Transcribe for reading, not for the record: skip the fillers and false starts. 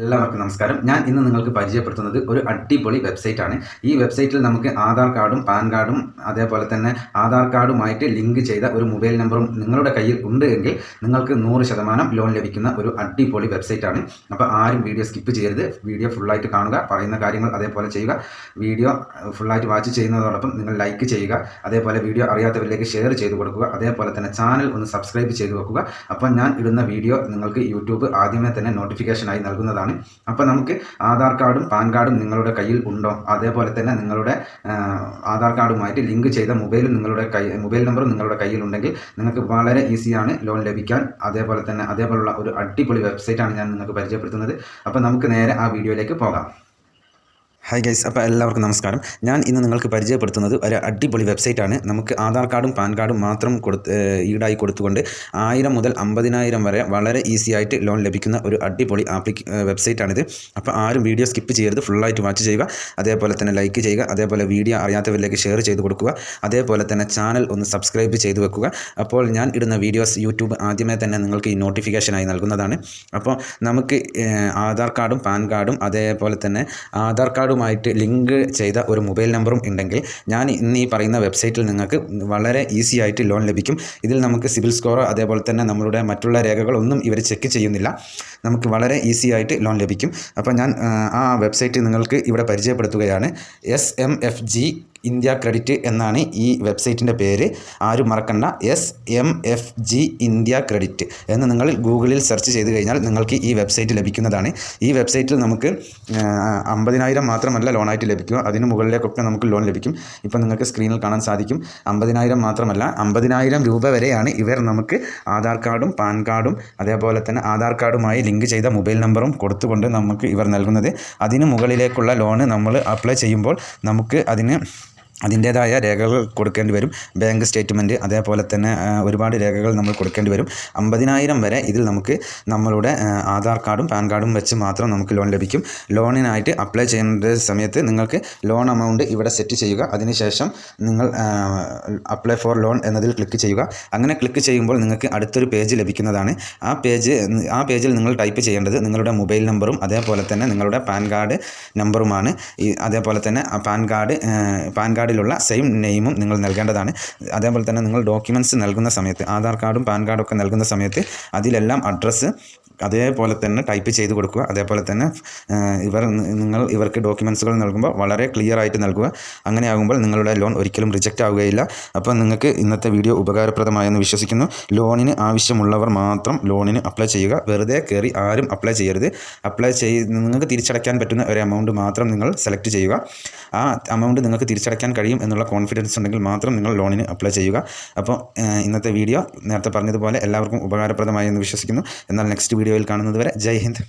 എല്ലാവർക്കും നമസ്കാരം. ഞാൻ ഇന്ന് നിങ്ങൾക്ക് പരിചയപ്പെടുത്തുന്നത് ഒരു അടിപൊളി വെബ്സൈറ്റാണ്. ഈ വെബ്സൈറ്റിൽ നമുക്ക് ആധാർ കാർഡും പാൻ കാർഡും അതേപോലെ തന്നെ ആധാർ കാർഡുമായിട്ട് ലിങ്ക് ചെയ്ത ഒരു മൊബൈൽ നമ്പറും നിങ്ങളുടെ കയ്യിൽ ഉണ്ട് എങ്കിൽ നിങ്ങൾക്ക് 100% ലോൺ ലഭിക്കുന്ന ഒരു അടിപൊളി വെബ്സൈറ്റാണ്. അപ്പോൾ ആരും വീഡിയോ സ്കിപ്പ് ചെയ്യരുത്. വീഡിയോ ഫുള്ളായിട്ട് കാണുക, പറയുന്ന കാര്യങ്ങൾ അതേപോലെ ചെയ്യുക. വീഡിയോ ഫുള്ളായിട്ട് വാച്ച് ചെയ്യുന്നതോടൊപ്പം നിങ്ങൾ ലൈക്ക് ചെയ്യുക, അതേപോലെ വീഡിയോ അറിയാത്തവരിലേക്ക് ഷെയർ ചെയ്ത് കൊടുക്കുക, അതേപോലെ തന്നെ ചാനൽ ഒന്ന് സബ്സ്ക്രൈബ് ചെയ്ത് വെക്കുക. അപ്പോൾ ഞാൻ ഇടുന്ന വീഡിയോ നിങ്ങൾക്ക് യൂട്യൂബ് ആദ്യമേ തന്നെ നോട്ടിഫിക്കേഷനായി നൽകുന്നതാണ്. അപ്പോൾ നമുക്ക് ആധാർ കാർഡും പാൻ കാർഡും നിങ്ങളുടെ കയ്യിൽ ഉണ്ടോ, അതേപോലെ തന്നെ നിങ്ങളുടെ ആധാർ കാർഡുമായിട്ട് ലിങ്ക് ചെയ്ത മൊബൈൽ നമ്പറും നിങ്ങളുടെ കയ്യിലുണ്ടെങ്കിൽ നിങ്ങൾക്ക് വളരെ ഈസിയാണ് ലോൺ ലഭിക്കാൻ. അതേപോലുള്ള ഒരു അടിപൊളി വെബ്സൈറ്റാണ് ഞാൻ നിങ്ങൾക്ക് പരിചയപ്പെടുത്തുന്നത്. അപ്പോൾ നമുക്ക് നേരെ ആ വീഡിയോയിലേക്ക് പോകാം. ഹായ് ഗൈസ്, അപ്പോൾ എല്ലാവർക്കും നമസ്കാരം. ഞാൻ ഇന്ന് നിങ്ങൾക്ക് പരിചയപ്പെടുത്തുന്നത് ഒരു അടിപൊളി വെബ്സൈറ്റാണ്. നമുക്ക് ആധാർ കാർഡും പാൻ കാർഡും മാത്രം ഈടായി കൊടുത്തുകൊണ്ട് 1000 മുതൽ 50,000 വരെ വളരെ ഈസി ആയിട്ട് ലോൺ ലഭിക്കുന്ന ഒരു അടിപൊളി വെബ്സൈറ്റാണിത്. അപ്പോൾ ആരും വീഡിയോ സ്കിപ്പ് ചെയ്യരുത്, ഫുള്ളായിട്ട് വാച്ച് ചെയ്യുക, അതേപോലെ തന്നെ ലൈക്ക് ചെയ്യുക, അതേപോലെ വീഡിയോ അറിയാത്തവരിലേക്ക് ഷെയർ ചെയ്ത് കൊടുക്കുക, അതേപോലെ തന്നെ ചാനൽ ഒന്ന് സബ്സ്ക്രൈബ് ചെയ്ത് വെക്കുക. അപ്പോൾ ഞാൻ ഇടുന്ന വീഡിയോസ് യൂട്യൂബ് ആദ്യമേ തന്നെ നിങ്ങൾക്ക് ഈ നോട്ടിഫിക്കേഷനായി നൽകുന്നതാണ്. അപ്പോൾ നമുക്ക് ആധാർ കാർഡും പാൻ കാർഡും അതേപോലെ തന്നെ ആധാർ കാർഡുമായിട്ട് ലിങ്ക് ചെയ്ത ഒരു മൊബൈൽ നമ്പറും ഉണ്ടെങ്കിൽ ഞാൻ ഇന്ന് ഈ പറയുന്ന വെബ്സൈറ്റിൽ നിങ്ങൾക്ക് വളരെ ഈസി ആയിട്ട് ലോൺ ലഭിക്കും. ഇതിൽ നമുക്ക് സിബിൽ സ്കോറോ അതേപോലെ തന്നെ നമ്മളുടെ മറ്റുള്ള രേഖകളൊന്നും ഇവർ ചെക്ക് ചെയ്യുന്നില്ല. നമുക്ക് വളരെ ഈസി ആയിട്ട് ലോൺ ലഭിക്കും. അപ്പോൾ ഞാൻ ആ വെബ്സൈറ്റ് നിങ്ങൾക്ക് ഇവിടെ പരിചയപ്പെടുത്തുകയാണ്. SMFG ഇന്ത്യ ക്രെഡിറ്റ് എന്നാണ് ഈ വെബ്സൈറ്റിൻ്റെ പേര്. ആരും മറക്കണ്ട, SMFG ഇന്ത്യ ക്രെഡിറ്റ് എന്ന് നിങ്ങൾ ഗൂഗിളിൽ സെർച്ച് ചെയ്ത് കഴിഞ്ഞാൽ നിങ്ങൾക്ക് ഈ വെബ്സൈറ്റ് ലഭിക്കുന്നതാണ്. ഈ വെബ്സൈറ്റിൽ നമുക്ക് 50,000 മാത്രമല്ല ലോണായിട്ട് ലഭിക്കുക, അതിന് മുകളിലേക്കൊക്കെ നമുക്ക് ലോൺ ലഭിക്കും. ഇപ്പോൾ നിങ്ങൾക്ക് സ്ക്രീനിൽ കാണാൻ സാധിക്കും. 50,000 മാത്രമല്ല 50,000 രൂപ വരെയാണ് ഇവർ നമുക്ക് ആധാർ കാർഡും പാൻ കാർഡും അതേപോലെ തന്നെ ആധാർ കാർഡുമായി ലിങ്ക് ചെയ്ത മൊബൈൽ നമ്പറും കൊടുത്തുകൊണ്ട് നമുക്ക് ഇവർ നൽകുന്നത്. അതിന് മുകളിലേക്കുള്ള ലോണ് നമ്മൾ അപ്ലൈ ചെയ്യുമ്പോൾ നമുക്ക് അതിൻ്റേതായ രേഖകൾ കൊടുക്കേണ്ടി വരും. ബാങ്ക് സ്റ്റേറ്റ്മെൻറ്റ് അതേപോലെ തന്നെ ഒരുപാട് രേഖകൾ നമ്മൾ കൊടുക്കേണ്ടി വരും. 50,000 വരെ ഇതിൽ നമുക്ക് നമ്മളുടെ ആധാർ കാർഡും പാൻ കാർഡും വെച്ച് മാത്രം നമുക്ക് ലോൺ ലഭിക്കും. ലോണിനായിട്ട് അപ്ലൈ ചെയ്യേണ്ട സമയത്ത് നിങ്ങൾക്ക് ലോൺ എമൗണ്ട് ഇവിടെ സെറ്റ് ചെയ്യുക. അതിനുശേഷം നിങ്ങൾ അപ്ലൈ ഫോർ ലോൺ എന്നതിൽ ക്ലിക്ക് ചെയ്യുക. അങ്ങനെ ക്ലിക്ക് ചെയ്യുമ്പോൾ നിങ്ങൾക്ക് അടുത്തൊരു പേജ് ലഭിക്കുന്നതാണ്. ആ പേജിൽ നിങ്ങൾ ടൈപ്പ് ചെയ്യേണ്ടത് നിങ്ങളുടെ മൊബൈൽ നമ്പറും അതേപോലെ തന്നെ നിങ്ങളുടെ പാൻ കാർഡ് നമ്പറുമാണ്. അതേപോലെ തന്നെ പാൻ കാർഡിലുള്ള സെയിം നെയിമും നിങ്ങൾ നൽകേണ്ടതാണ്. അതേപോലെ തന്നെ നിങ്ങൾ ഡോക്യുമെൻറ്റ്സ് നൽകുന്ന സമയത്ത് ആധാർ കാർഡും പാൻ കാർഡും ഒക്കെ നൽകുന്ന സമയത്ത് അതിലെല്ലാം അഡ്രസ്സ് അതേപോലെ തന്നെ ടൈപ്പ് ചെയ്ത് കൊടുക്കുക. അതേപോലെ തന്നെ ഇവർക്ക് ഡോക്യുമെൻറ്റ്സുകൾ നൽകുമ്പോൾ വളരെ ക്ലിയർ ആയിട്ട് നൽകുക. അങ്ങനെയാകുമ്പോൾ നിങ്ങളുടെ ലോൺ ഒരിക്കലും റിജക്റ്റ് ആവുകയില്ല. അപ്പോൾ നിങ്ങൾക്ക് ഇന്നത്തെ വീഡിയോ ഉപകാരപ്രദമായെന്ന് വിശ്വസിക്കുന്നു. ലോണിന് ആവശ്യമുള്ളവർ മാത്രം ലോണിന് അപ്ലൈ ചെയ്യുക. വെറുതെ കയറി ആരും അപ്ലൈ ചെയ്യരുത്. നിങ്ങൾക്ക് തിരിച്ചടയ്ക്കാൻ പറ്റുന്ന ഒരു എമൗണ്ട് മാത്രം നിങ്ങൾ സെലക്ട് ചെയ്യുക. ആ എമൗണ്ട് നിങ്ങൾക്ക് തിരിച്ചടയ്ക്കാൻ കഴിയും എന്നുള്ള കോൺഫിഡൻസ് ഉണ്ടെങ്കിൽ മാത്രം നിങ്ങൾ ലോണിന് അപ്ലൈ ചെയ്യുക. അപ്പോൾ ഇന്നത്തെ വീഡിയോ നേരത്തെ പറഞ്ഞതുപോലെ എല്ലാവർക്കും ഉപകാരപ്രദമായി എന്ന് വിശ്വസിക്കുന്നു. എന്നാൽ നെക്സ്റ്റ് വീഡിയോയിൽ കാണുന്നത് വരെ ജയ് ഹിന്ദ്.